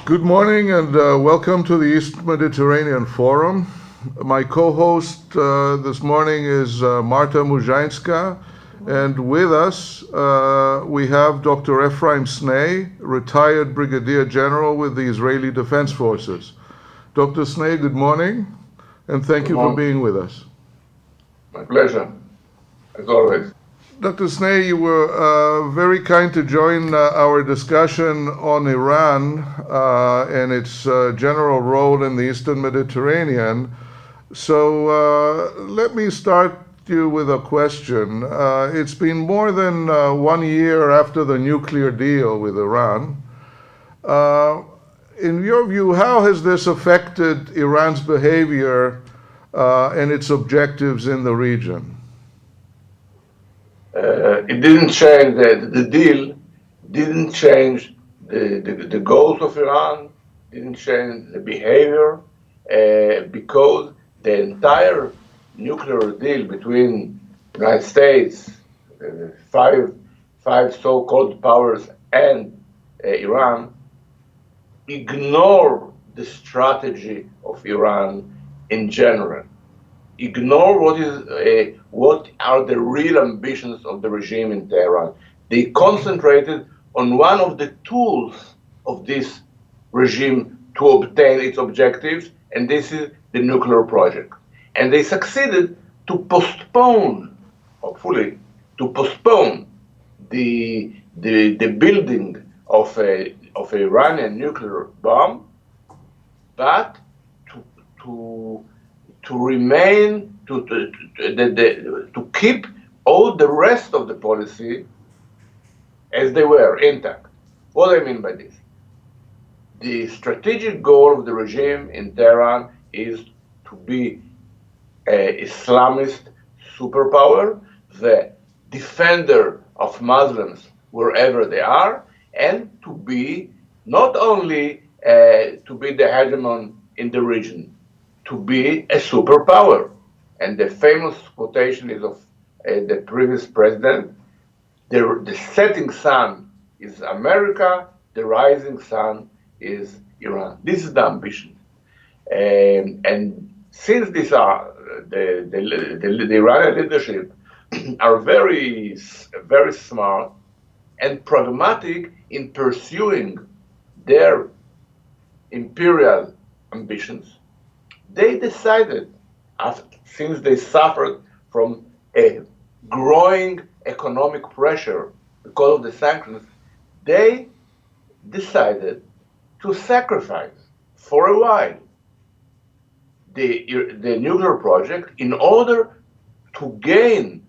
Good morning and welcome to the East Mediterranean Forum. My co-host this morning is Marta Muzhainska, and with us we have Dr. Ephraim Sneh, retired Brigadier General with the Israeli Defense Forces. Dr. Sneh, good morning, and thank you for being with us. My pleasure, as always. Dr. Sneh, you were very kind to join our discussion on Iran and its general role in the Eastern Mediterranean. So let me start you with a question. It's been more than 1 year after the nuclear deal with Iran. In your view, how has this affected Iran's behavior and its objectives in the region? It didn't change, the deal didn't change the goals of Iran, didn't change the behavior, because the entire nuclear deal between the United States, five so-called powers, and Iran ignore the strategy of Iran in general. Ignore what are the real ambitions of the regime in Tehran. They concentrated on one of the tools of this regime to obtain its objectives, and this is the nuclear project. And they succeeded to postpone, hopefully, to postpone the building of a Iranian nuclear bomb, but to remain, to keep all the rest of the policy as they were, intact. What do I mean by this? The strategic goal of the regime in Tehran is to be an Islamist superpower, the defender of Muslims wherever they are, and to be not only to be the hegemon in the region, to be a superpower. And the famous quotation is of the previous president: the setting sun is America, the rising sun is Iran. This is the ambition. And since these are the Iranian leadership are very, very smart and pragmatic in pursuing their imperial ambitions, they decided, since they suffered from a growing economic pressure because of the sanctions, they decided to sacrifice for a while the nuclear project in order to gain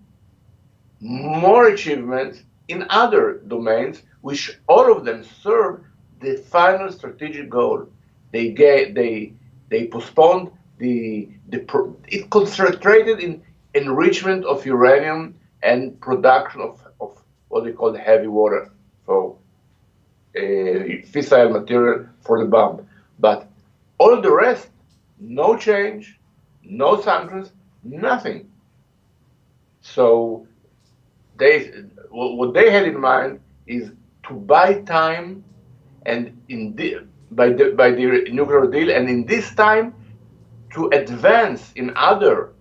more achievements in other domains, which all of them serve the final strategic goal. They postponed it concentrated in enrichment of uranium and production of what they call heavy water, so fissile material for the bomb. But all the rest, no change, no sanctions, nothing. So what they had in mind is to buy time, and by the nuclear deal, and in this time to advance in other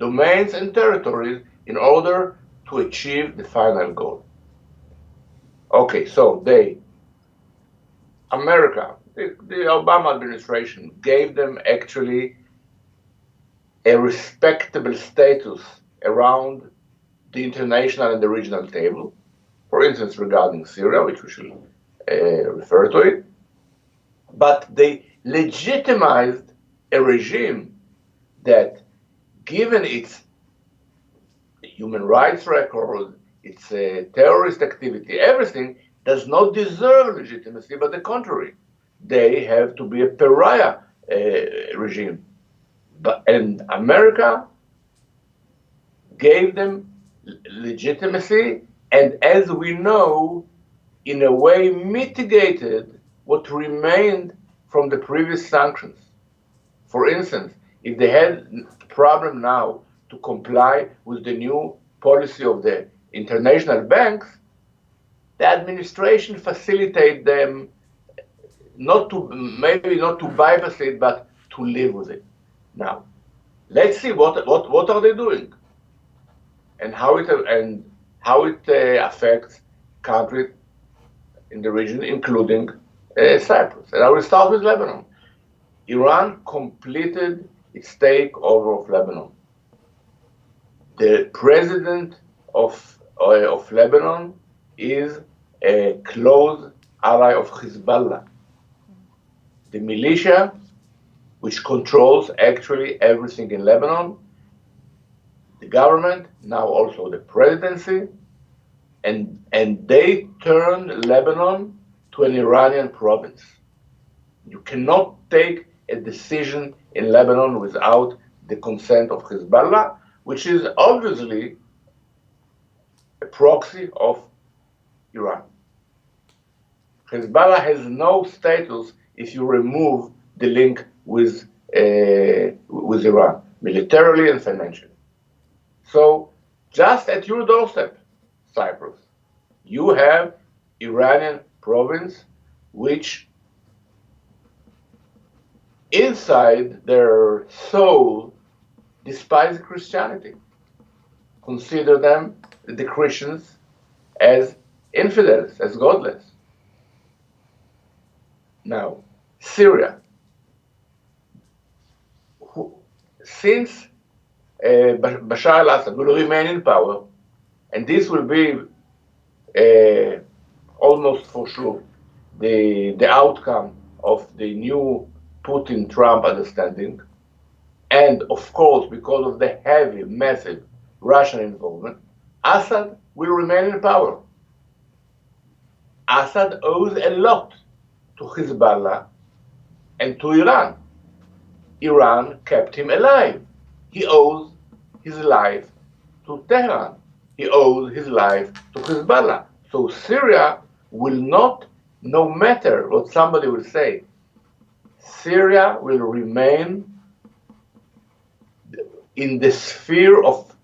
domains and territories in order to achieve the final goal. Okay, so America, the Obama administration gave them actually a respectable status around the international and the regional table. For instance, regarding Syria, which we shall refer to it. But they legitimized a regime that, given its human rights record, its terrorist activity, everything, does not deserve legitimacy, but the contrary. They have to be a pariah regime. And America gave them legitimacy, and as we know, in a way mitigated what remained from the previous sanctions. For instance, if they had a problem now to comply with the new policy of the international banks, the administration facilitated them maybe not to bypass it, but to live with it. Now, let's see what are they doing, and how it affects countries in the region, including Cyprus. And I will start with Lebanon. Iran completed its takeover of Lebanon. The president of Lebanon is a close ally of Hezbollah, the militia which controls actually everything in Lebanon, the government, now also the presidency, and they turned Lebanon to an Iranian province. You cannot take a decision in Lebanon without the consent of Hezbollah, which is obviously a proxy of Iran. Hezbollah has no status if you remove the link with Iran, militarily and financially. So, just at your doorstep, Cyprus, you have Iranian province which inside their soul despise Christianity, consider them, the Christians, as infidels, as godless. Now, Syria. Since Bashar al-Assad will remain in power, and this will be almost for sure the outcome of the new Putin-Trump understanding, and of course because of the heavy, massive Russian involvement, Assad will remain in power. Assad owes a lot to Hezbollah and to Iran. Iran kept him alive. He owes his life to Tehran. He owes his life to Hezbollah. So Syria will not, no matter what somebody will say, Syria will remain in the sphere of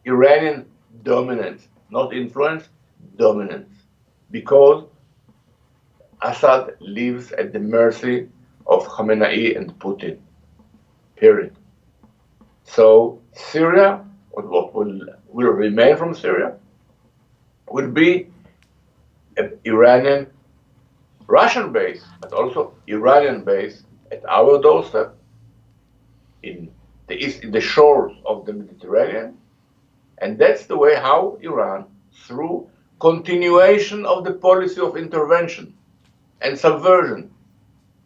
Iranian dominance, not influence, dominance, because Assad lives at the mercy of Khamenei and Putin, period. So Syria, what will remain from Syria, will be an Iranian, Russian base, but also Iranian base at our doorstep in the shores of the Mediterranean. And that's the way how Iran, through continuation of the policy of intervention and subversion,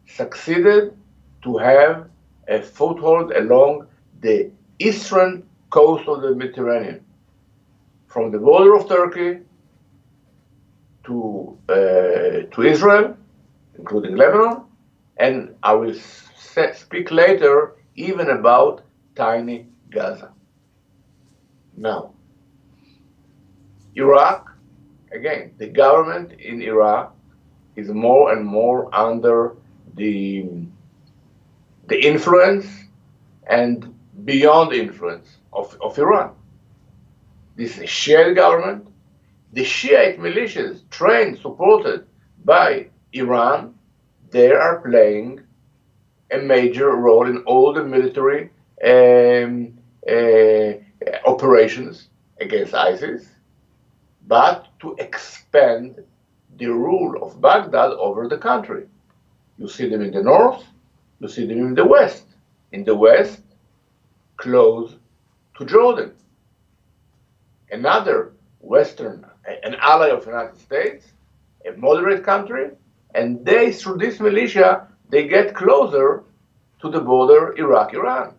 succeeded to have a foothold along the eastern coast of the Mediterranean, from the border of Turkey to Israel, including Lebanon, and I will speak later even about tiny Gaza. Now, Iraq, again, the government in Iraq is more and more under the influence and beyond influence of Iran. This is a Shiite government. The Shiite militias, trained, supported by Iran, they are playing a major role in all the military operations against ISIS, but to expand the rule of Baghdad over the country. You see them in the north, you see them in the west. In the west, close to Jordan. Another Western, an ally of the United States, a moderate country, and they, through this militia, they get closer to the border Iraq-Iran.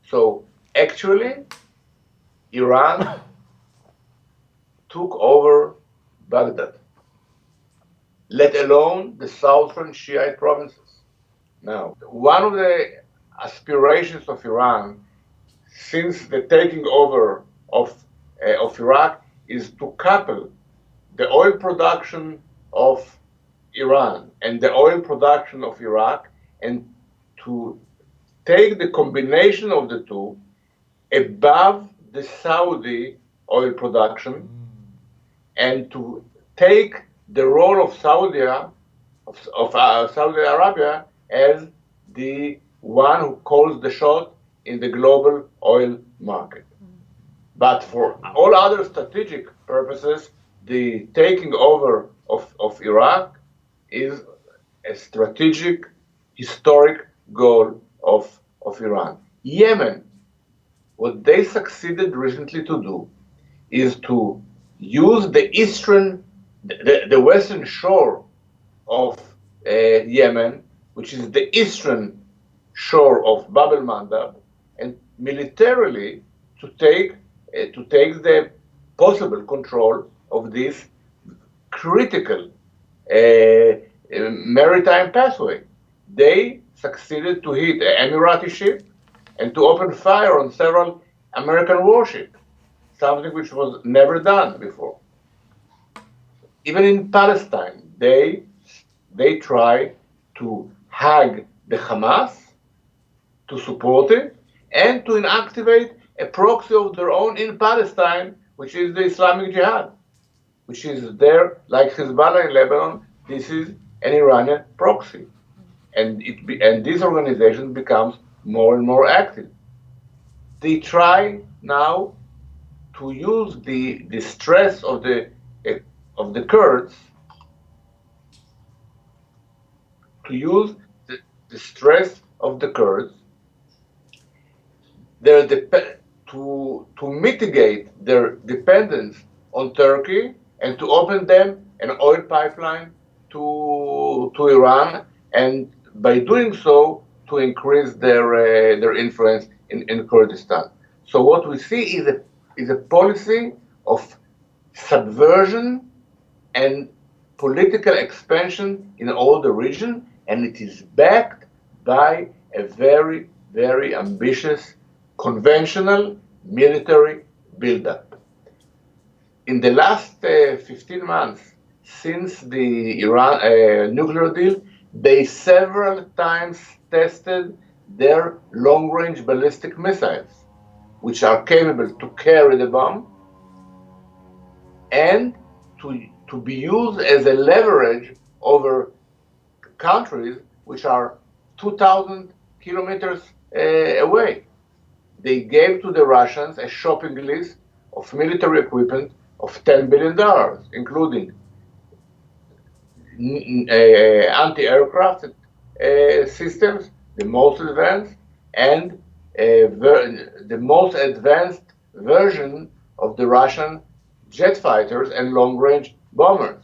So actually, Iran took over Baghdad, let alone the southern Shiite provinces. Now, one of the aspirations of Iran since the taking over of Iraq is to couple the oil production of Iran and the oil production of Iraq, and to take the combination of the two above the Saudi oil production, and to take the role of of Saudi Arabia as the one who calls the shot in the global oil market. But for all other strategic purposes, the taking over of Iraq is a strategic, historic goal of Iran. Yemen, what they succeeded recently to do is to use the western shore of Yemen, which is the eastern shore of Bab el Mandab, and militarily to take the possible control of this critical maritime pathway. They succeeded to hit an Emirati ship and to open fire on several American warships, something which was never done before. Even in Palestine, they try to hag the Hamas to support it and to inactivate a proxy of their own in Palestine, which is the Islamic Jihad, which is there like Hezbollah in Lebanon. This is an Iranian proxy, and this organization becomes more and more active. They try now to use the stress of the Kurds to use the stress of the Kurds to mitigate their dependence on Turkey and to open them an oil pipeline to Iran, and by doing so to increase their influence in Kurdistan. So what we see is a policy of subversion and political expansion in all the region, and it is backed by a very, very ambitious conventional military buildup. In the last 15 months, since the Iran nuclear deal, they several times tested their long-range ballistic missiles, which are capable to carry the bomb and to be used as a leverage over countries which are 2,000 kilometers away. They gave to the Russians a shopping list of military equipment of $10 billion, including anti-aircraft systems, the most advanced, and the most advanced version of the Russian jet fighters and long-range bombers.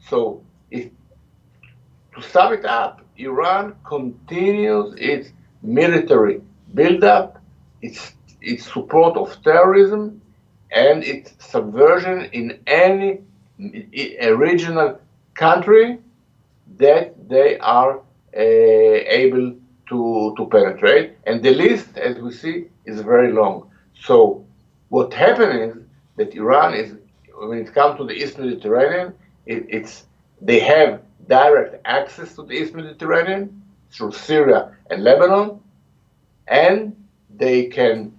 So, to sum it up, Iran continues its military buildup, its support of terrorism, and its subversion in any regional country that they are able to penetrate. And the list, as we see, is very long. So what happened is that Iran is, when it comes to the East Mediterranean, they have direct access to the East Mediterranean through Syria and Lebanon, and they can,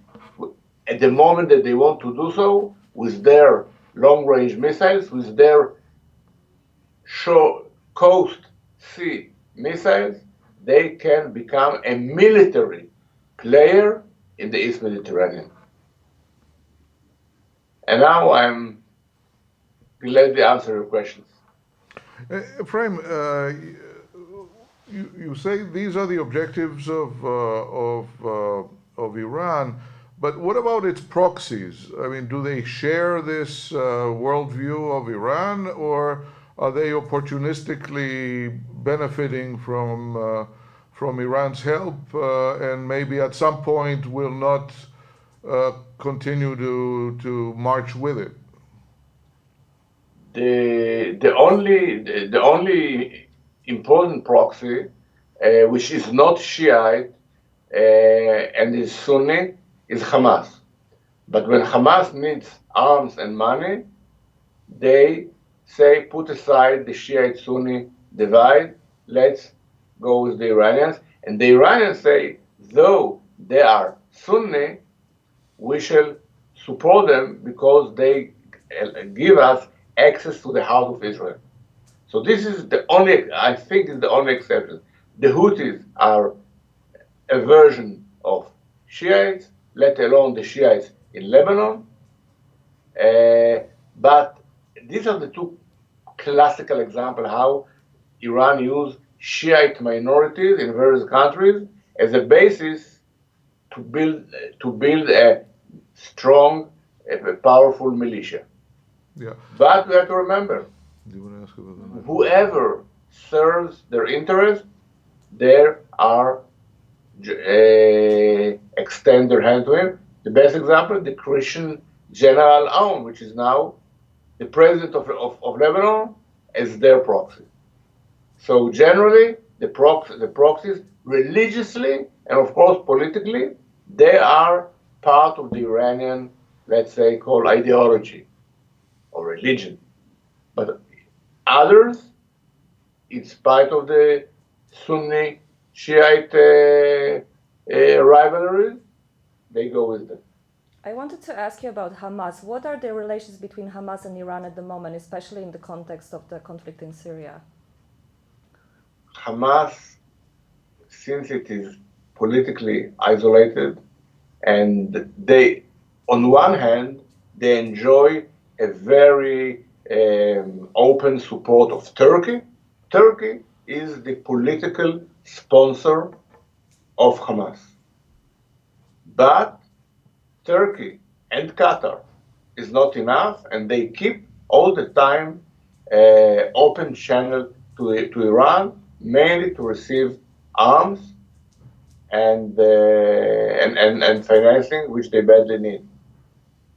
at the moment that they want to do so, with their long-range missiles, with their coast sea missiles, they can become a military player in the East Mediterranean. And now I'm glad to answer your questions. Ephraim, you say these are the objectives of Iran, but what about its proxies? I mean, do they share this worldview of Iran, or are they opportunistically benefiting from Iran's help, and maybe at some point will not continue to march with it? The only important proxy, which is not Shiite and is Sunni, is Hamas. But when Hamas needs arms and money, they say, put aside the Shiite-Sunni divide, let's go with the Iranians. And the Iranians say, though they are Sunni, we shall support them because they give us access to the heart of Israel. So this is the only, I think, is the only exception. The Houthis are a version of Shiites, let alone the Shiites in Lebanon. But these are the two classical examples how Iran used Shiite minorities in various countries as a basis to build a strong, a powerful militia. Yeah. But we have to remember, Do you want to ask about that? whoever serves their interest, there are extend their hand to him. The best example, the Christian General Aoun, which is now the president of Lebanon, as their proxy. So generally, the proxies, religiously and of course politically, they are part of the Iranian, let's say, called ideology or religion. But others, in spite of the Sunni Shiite rivalry, they go with them. I wanted to ask you about Hamas. What are the relations between Hamas and Iran at the moment, especially in the context of the conflict in Syria? Hamas, since it is politically isolated, and they, on one hand, they enjoy a very open support of Turkey. Turkey is the political sponsor of Hamas. But Turkey and Qatar is not enough, and they keep all the time open channel to Iran, mainly to receive arms and financing, which they badly need.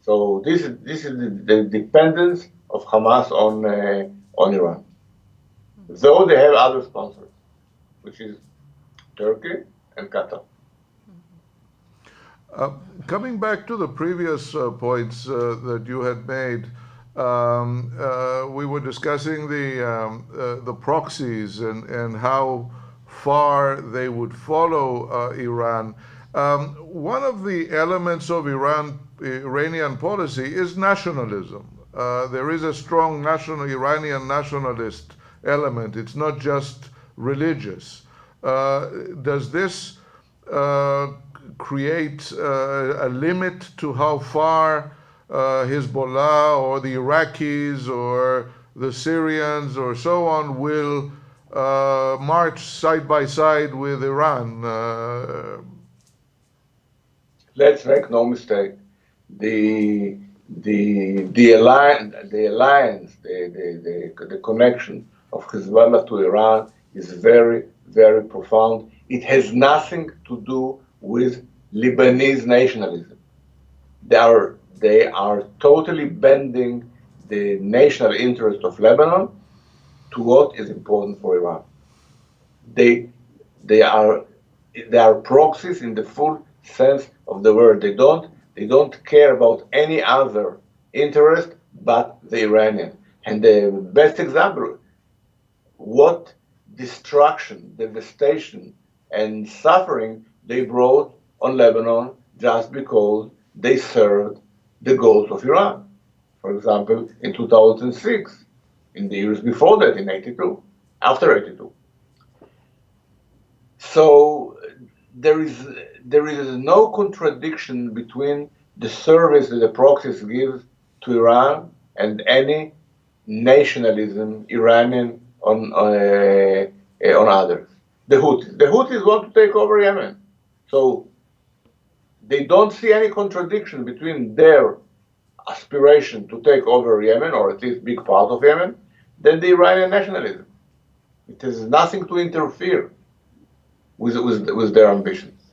So this is the dependence of Hamas on Iran, though they have other sponsors, which is Turkey and Qatar. Coming back to the previous points that you had made, we were discussing the proxies and how far they would follow Iran. One of the elements of Iranian policy is nationalism. There is a strong Iranian nationalist element. It's not just religious. Does this create a limit to how far Hezbollah or the Iraqis or the Syrians or so on will march side by side with Iran? Let's make no mistake. The alliance, the connection of Hezbollah to Iran is very, very profound. It has nothing to do with Lebanese nationalism. They are totally bending the national interest of Lebanon to what is important for Iran. They are proxies in the full sense of the word. They don't care about any other interest but the Iranian. And the best example, what destruction, devastation, and suffering they brought on Lebanon just because they served the goals of Iran. For example, in 2006, in the years before that, in 82, after 82. So there is no contradiction between the service that the proxies give to Iran and any nationalism Iranian on others. The Houthis want to take over Yemen, so they don't see any contradiction between their aspiration to take over Yemen, or at least big part of Yemen, than the Iranian nationalism. It has nothing to interfere with their ambitions.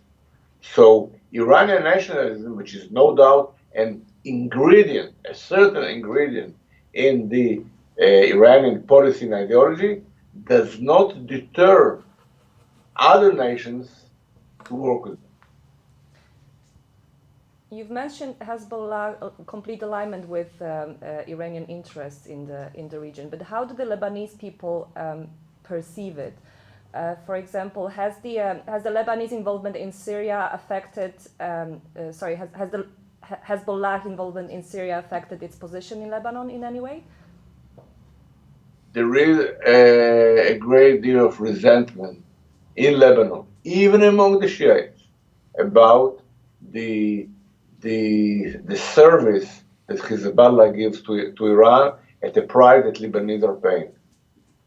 So Iranian nationalism, which is no doubt an ingredient, a certain ingredient in the Iranian policy and ideology, does not deter other nations to work with them. You've mentioned Hezbollah complete alignment with Iranian interests in the region, but how do the Lebanese people perceive it? For example, has the Lebanese involvement in Syria affected? Has the Hezbollah involvement in Syria affected its position in Lebanon in any way? there is a great deal of resentment in Lebanon, even among the Shiites, about the service that Hezbollah gives to Iran at a price that Lebanese are paying.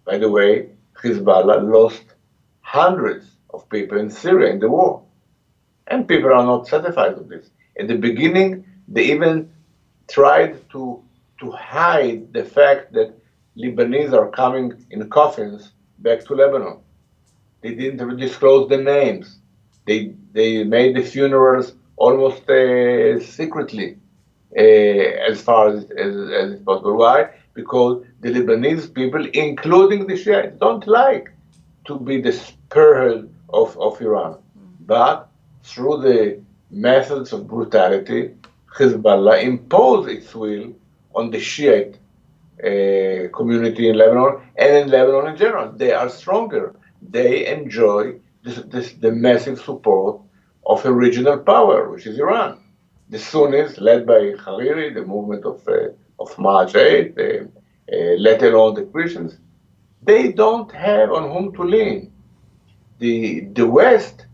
By the way, Hezbollah lost hundreds of people in Syria in the war, and people are not satisfied with this. At the beginning, they even tried to hide the fact that Lebanese are coming in coffins back to Lebanon. They didn't disclose the names. They made the funerals almost secretly, as far as possible. Why? Because the Lebanese people, including the Shiites, don't like to be the spearhead of Iran. But through the methods of brutality, Hezbollah imposed its will on the Shiite community in Lebanon and in Lebanon in general. They are stronger. They enjoy the massive support of a regional power, which is Iran. The Sunnis, led by Hariri, the movement of March 8, let alone the Christians, they don't have on whom to lean. The West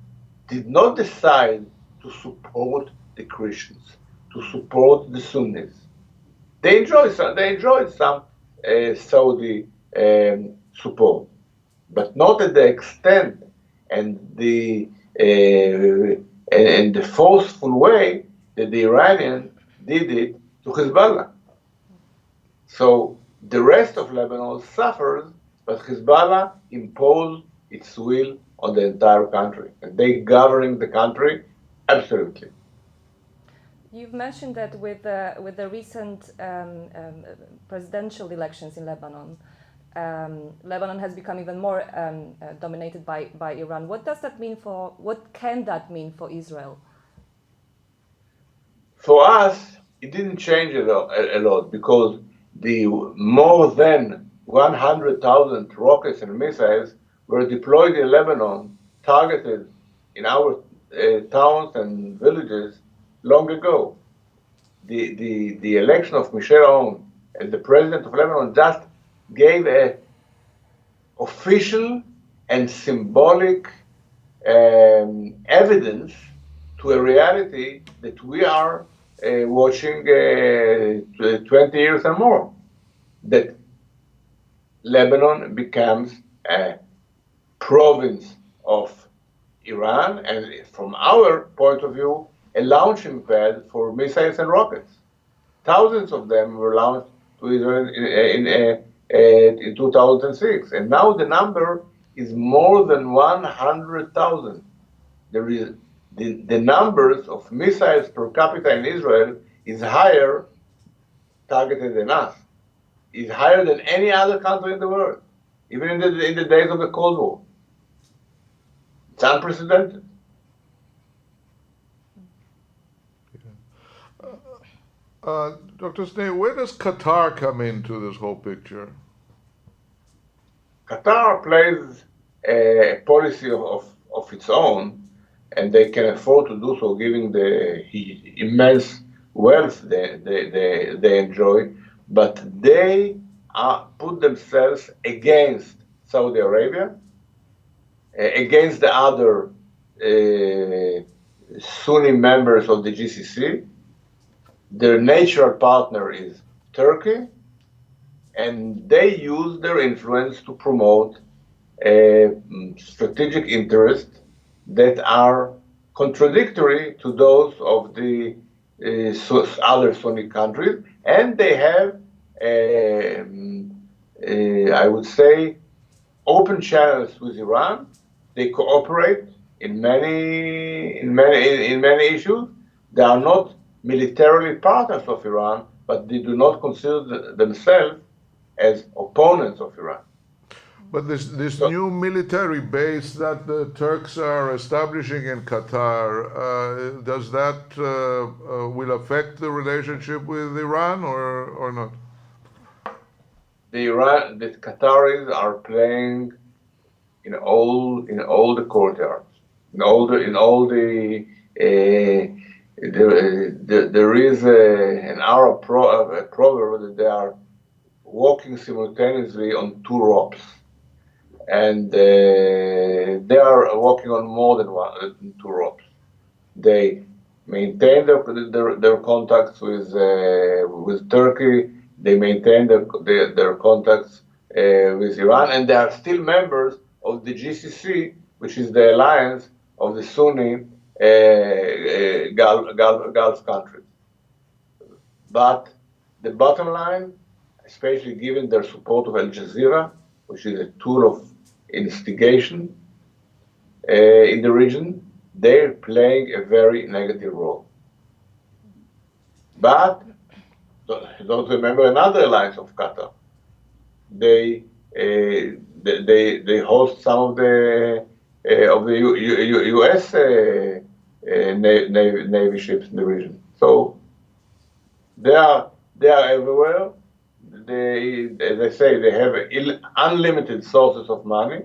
did not decide to support the Christians, to support the Sunnis. They enjoyed some Saudi support, but not at the extent and the forceful way that the Iranians did it to Hezbollah. So the rest of Lebanon suffers, but Hezbollah imposed its will on the entire country, and they governing the country absolutely. You've mentioned that with the recent presidential elections in Lebanon, Lebanon has become even more dominated by Iran. What can that mean for Israel? For us, it didn't change a lot because the more than 100,000 rockets and missiles were deployed in Lebanon, targeted in our towns and villages long ago. The election of Michel Aoun as the president of Lebanon just gave a official and symbolic evidence to a reality that we are watching 20 years or more, that Lebanon becomes a province of Iran, and from our point of view, a launching pad for missiles and rockets. Thousands of them were launched to Israel in 2006, and now the number is more than 100,000. The numbers of missiles per capita in Israel is higher targeted than us, is higher than any other country in the world, even in the days of the Cold War. It's unprecedented. Dr. Sneh, where does Qatar come into this whole picture? Qatar plays a policy of its own, and they can afford to do so given the immense wealth they enjoy, but they put themselves against Saudi Arabia, against the other Sunni members of the GCC. Their natural partner is Turkey, and they use their influence to promote strategic interests that are contradictory to those of the other Sunni countries, and they have, I would say, open channels with Iran. They cooperate in many issues. They are not militarily partners of Iran, but they do not consider themselves as opponents of Iran. But this new military base that the Turks are establishing in Qatar, does that will affect the relationship with Iran or not? The Qataris are playing in all the courtyards, there is an Arab proverb that they are walking simultaneously on two ropes, and they are walking on more than two ropes. They maintain their contacts with Turkey. They maintain their contacts with Iran, and they are still members of the GCC, which is the alliance of the Sunni Gulf countries. But the bottom line, especially given their support of Al Jazeera, which is a tool of instigation in the region, they're playing a very negative role. But don't remember another alliance of Qatar. They host some of the U.S. Navy ships in the region. So they are everywhere. As I say, they have unlimited sources of money,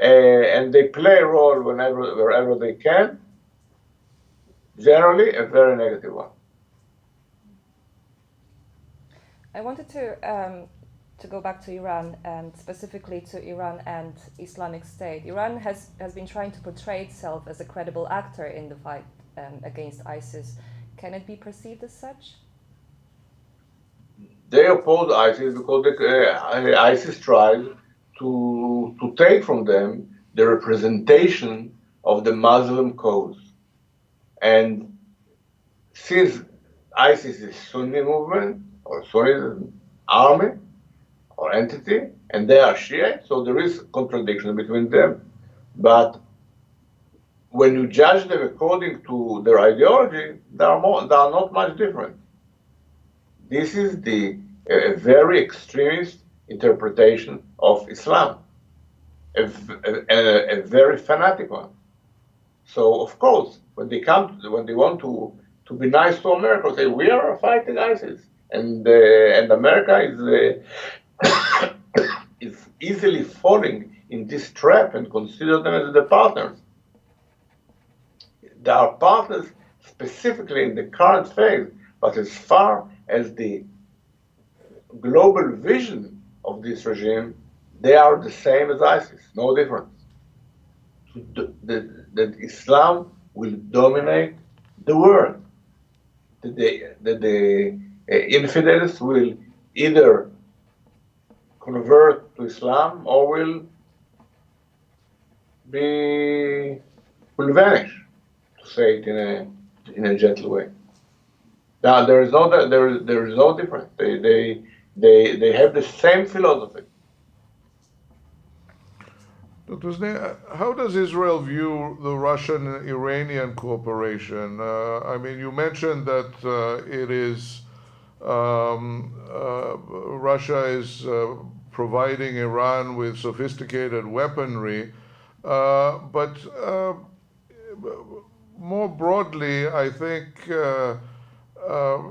and they play a role wherever they can. Generally, a very negative one. I wanted to go back to Iran, and specifically to Iran and Islamic State. Iran has been trying to portray itself as a credible actor in the fight against ISIS. Can it be perceived as such? They oppose ISIS because ISIS tried to take from them the representation of the Muslim cause. And since ISIS is Sunni movement or Sunni army or entity, and they are Shia, so there is contradiction between them. But when you judge them according to their ideology, they are not much different. This is the very extremist interpretation of Islam, a very fanatic one. So of course, when they want to be nice to America, say we are fighting ISIS, and America is easily falling in this trap and consider them as the partners. They are partners specifically in the current phase, but as far as the global vision of this regime, they are the same as ISIS, no difference. That Islam will dominate the world. That the infidels will either convert to Islam or will vanish, to say it in a gentle way. Now there is no difference. They have the same philosophy. Dr. Sneh, how does Israel view the Russian-Iranian cooperation? I mean, you mentioned that it is Russia is providing Iran with sophisticated weaponry, but more broadly, I think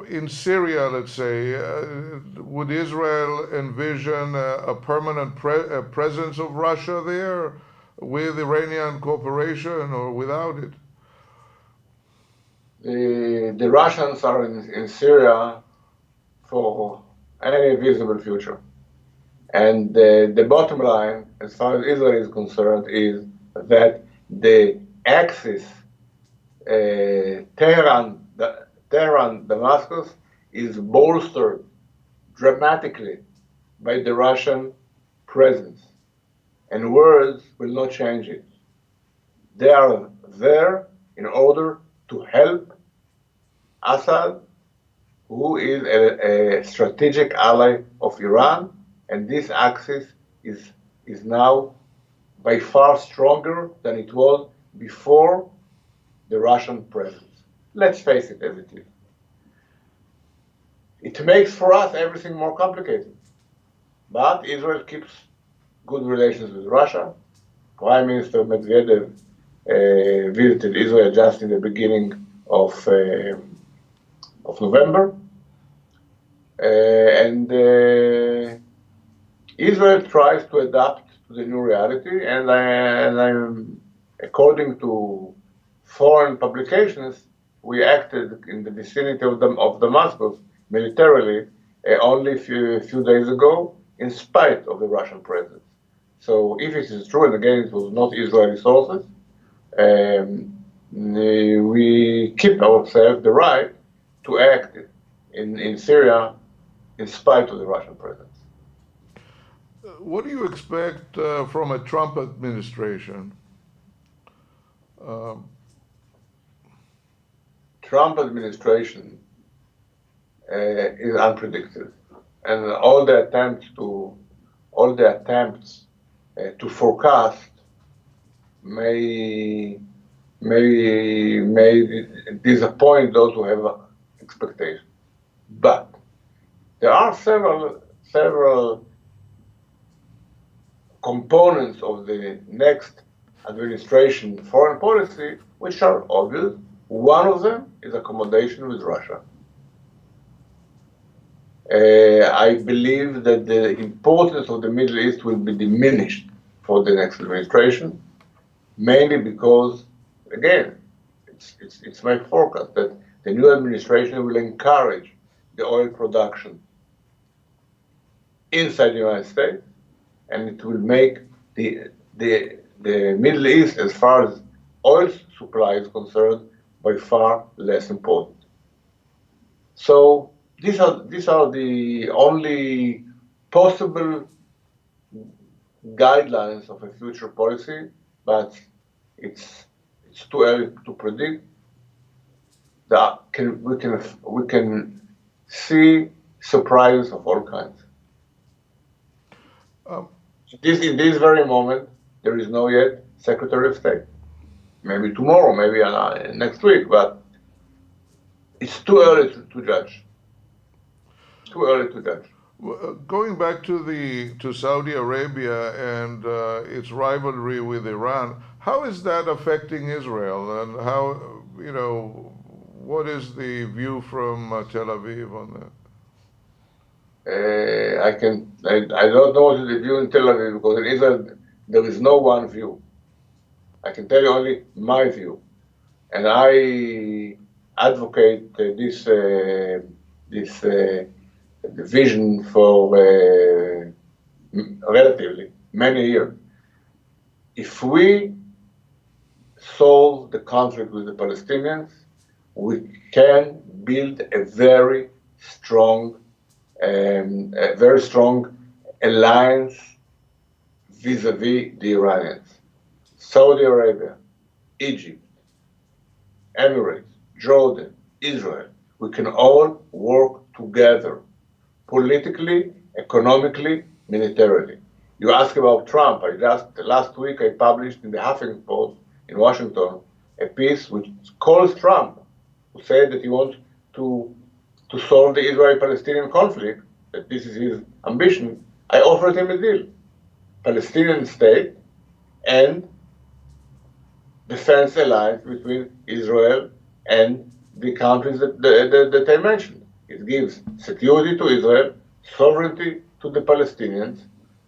in Syria, let's say, would Israel envision a permanent presence of Russia there with Iranian cooperation or without it? The Russians are in Syria for any visible future. And the bottom line, as far as Israel is concerned, is that the axis Tehran-Damascus is bolstered dramatically by the Russian presence. And words will not change it. They are there in order to help Assad, who is a strategic ally of Iran, and this axis is now by far stronger than it was before the Russian presence. Let's face it as it is. It makes for us everything more complicated. But Israel keeps good relations with Russia. Prime Minister Medvedev visited Israel just in the beginning of November. And Israel tries to adapt to the new reality, and according to foreign publications, we acted in the vicinity of Damascus militarily only a few days ago, in spite of the Russian presence. So if it is true, and again it was not Israeli sources, we keep ourselves the right to act in Syria in spite of the Russian presence. What do you expect from a Trump administration? Trump administration is unpredictable, and all the attempts to forecast may disappoint those who have expectations. But there are several components of the next administration foreign policy which are obvious. One of them is accommodation with Russia. I believe that the importance of the Middle East will be diminished for the next administration, mainly because, again, it's my forecast that the new administration will encourage the oil production inside the United States, and it will make the Middle East, as far as oil supply is concerned, by far less important. So these are the only possible guidelines of a future policy, but it's too early to predict. We can see surprises of all kinds. In this very moment, there is no yet Secretary of State. Maybe tomorrow, maybe next week, but it's too early to judge. Too early to judge. Going back to Saudi Arabia and its rivalry with Iran, how is that affecting Israel, and how, what is the view from Tel Aviv on that? I don't know what is the view in Tel Aviv, because in Israel there is no one view. I can tell you only my view, and I advocate this vision for relatively many years. If we solve the conflict with the Palestinians, we can build a very strong alliance vis-a-vis the Iranians. Saudi Arabia, Egypt, Emirates, Jordan, Israel, we can all work together, politically, economically, militarily. You ask about Trump. Last week I published in the Huffington Post in Washington a piece which calls Trump, who said that he wants to solve the Israeli-Palestinian conflict, that this is his ambition. I offered him a deal: Palestinian state and defense alliance between Israel and the countries that I mentioned. It gives security to Israel, sovereignty to the Palestinians,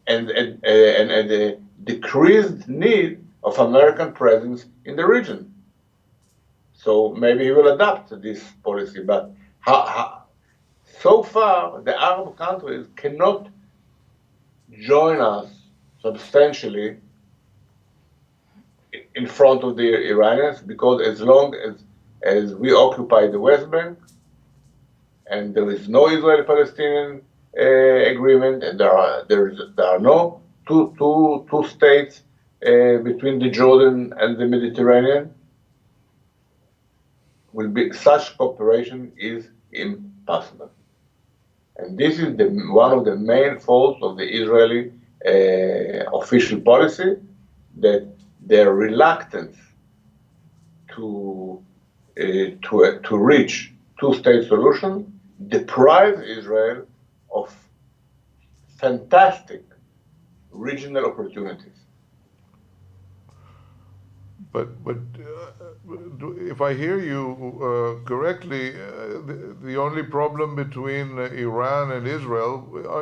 and a decreased need of American presence in the region. So maybe he will adapt to this policy, but so far the Arab countries cannot join us substantially in front of the Iranians, because as long as we occupy the West Bank and there is no Israeli-Palestinian agreement, and there are no two states between the Jordan and the Mediterranean, such cooperation is impossible. And this is one of the main faults of the Israeli official policy, that their reluctance to reach two-state solution deprives Israel of fantastic regional opportunities. But if I hear you correctly, the only problem between Iran and Israel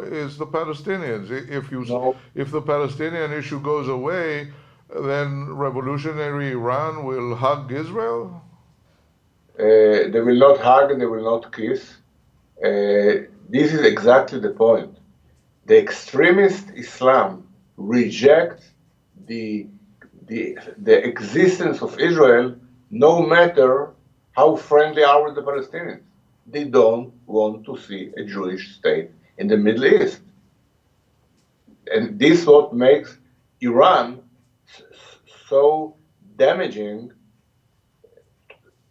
is the Palestinians. If the Palestinian issue goes away, then revolutionary Iran will hug Israel? They will not hug and they will not kiss. this is exactly the point. The extremist Islam rejects the, the existence of Israel no matter how friendly are with the Palestinians. They don't want to see a Jewish state in the Middle East. And this is what makes Iran so damaging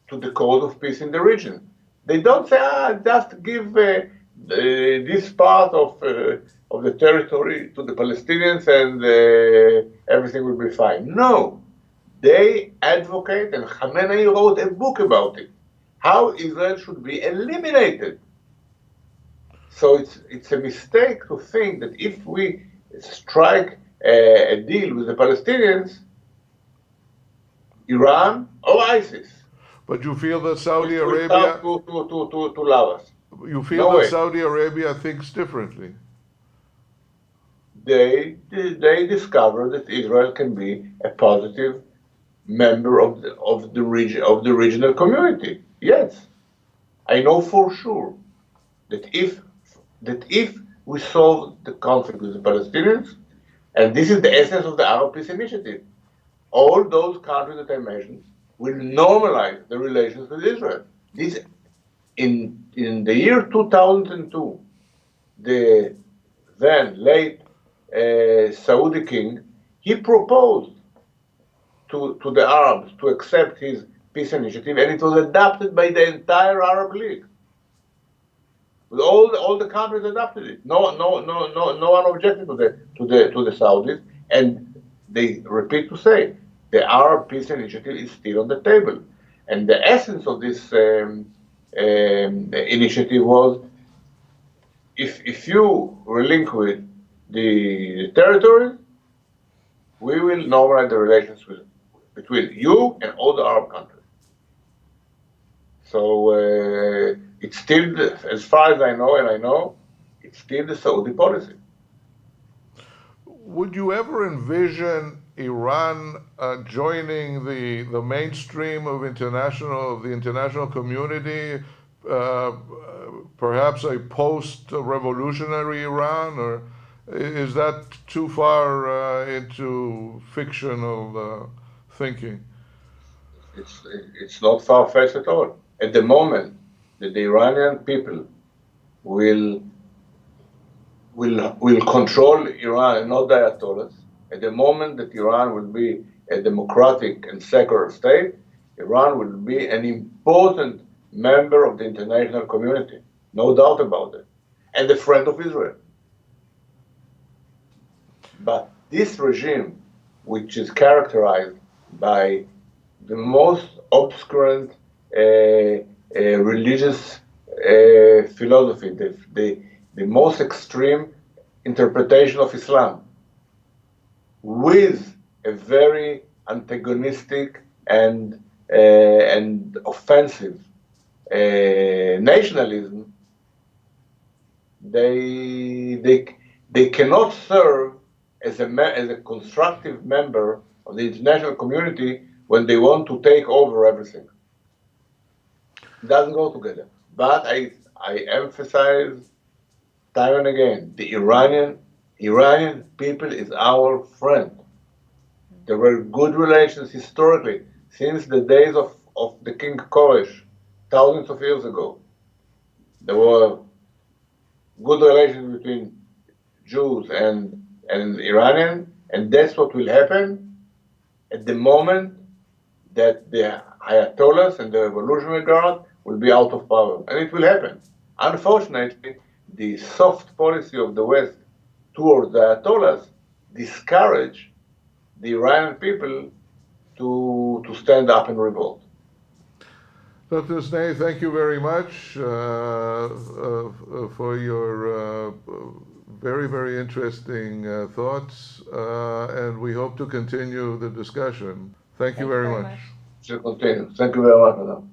to the cause of peace in the region. They don't say, just give this part of the territory to the Palestinians and everything will be fine. No, they advocate, and Khamenei wrote a book about it, how Israel should be eliminated. So it's a mistake to think that if we strike a deal with the Palestinians, Iran or ISIS But you feel that Saudi will Arabia, come to love us. you feel No that way. Saudi Arabia thinks differently. They discover that Israel can be a positive member of the region, of the regional community. Yes, I know for sure that if we solve the conflict with the Palestinians, and this is the essence of the Arab Peace Initiative, all those countries that I mentioned will normalize the relations with Israel. This in the year 2002, the then late Saudi king, he proposed to the Arabs to accept his peace initiative, and it was adopted by the entire Arab League. All the countries adopted it. No one objected to the Saudis, and they repeat to say the Arab peace initiative is still on the table. And the essence of this initiative was, if you relinquish the territories, we will normalize the relations between you and all the Arab countries. So it's still, as far as I know, and I know, it's still the Saudi policy. Would you ever envision Iran joining the mainstream of the international community, perhaps a post-revolutionary Iran, or is that too far into fictional thinking? It's not far-fetched at all. At the moment that the Iranian people will control Iran and not the Ayatollahs, at the moment that Iran will be a democratic and secular state, Iran will be an important member of the international community, no doubt about it, and a friend of Israel. But this regime, which is characterized by the most obscurant religious philosophy, the most extreme interpretation of Islam, with a very antagonistic and offensive nationalism, they cannot serve as a constructive member of the international community when they want to take over everything. It doesn't go together. But I emphasize time and again, the Iranian people is our friend. There were good relations historically since the days of the King Koresh, thousands of years ago. There were good relations between Jews and Iranian, and that's what will happen at the moment that the Ayatollahs and the Revolutionary Guard will be out of power, and it will happen. Unfortunately, the soft policy of the West towards the Ayatollahs discourage the Iranian people to stand up and revolt. Dr. Sneh, thank you very much for your very, very interesting thoughts, and we hope to continue the discussion. Thank you very much. Continue. Thank you very much, madam.